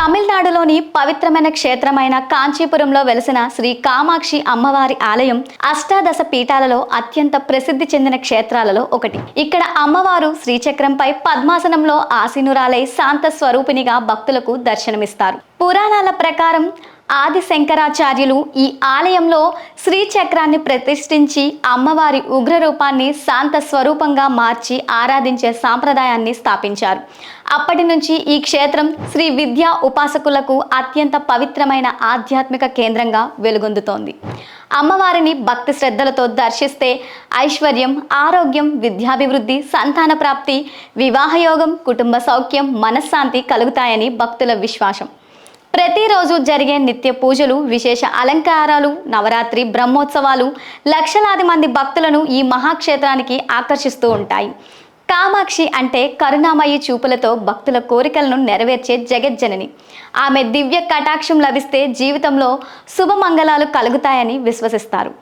తమిళనాడులోని పవిత్రమైన క్షేత్రమైన కాంచీపురంలో వెలసిన శ్రీ కామాక్షి అమ్మవారి ఆలయం అష్టాదశ పీఠాలలో అత్యంత ప్రసిద్ధి చెందిన క్షేత్రాలలో ఒకటి. ఇక్కడ అమ్మవారు శ్రీచక్రంపై పద్మాసనంలో ఆసీనురాలై శాంత స్వరూపిణిగా భక్తులకు దర్శనమిస్తారు. పురాణాల ప్రకారం ఆది శంకరాచార్యులు ఈ ఆలయంలో శ్రీచక్రాన్ని ప్రతిష్ఠించి అమ్మవారి ఉగ్ర రూపాన్ని శాంత స్వరూపంగా మార్చి ఆరాధించే సాంప్రదాయాన్ని స్థాపించారు. అప్పటి నుంచి ఈ క్షేత్రం శ్రీ విద్యా ఉపాసకులకు అత్యంత పవిత్రమైన ఆధ్యాత్మిక కేంద్రంగా వెలుగొందుతోంది. అమ్మవారిని భక్తి శ్రద్ధలతో దర్శిస్తే ఐశ్వర్యం, ఆరోగ్యం, విద్యాభివృద్ధి, సంతాన ప్రాప్తి, వివాహయోగం, కుటుంబ సౌఖ్యం, మనశ్శాంతి కలుగుతాయని భక్తుల విశ్వాసం. ప్రతిరోజు జరిగే నిత్య పూజలు, విశేష అలంకారాలు, నవరాత్రి బ్రహ్మోత్సవాలు లక్షలాది మంది భక్తులను ఈ మహాక్షేత్రానికి ఆకర్షిస్తూ ఉంటాయి. కామాక్షి అంటే కరుణామయి చూపులతో భక్తుల కోరికలను నెరవేర్చే జగజ్జనని. ఆమె దివ్య కటాక్షం లభిస్తే జీవితంలో శుభమంగళాలు కలుగుతాయని విశ్వసిస్తారు.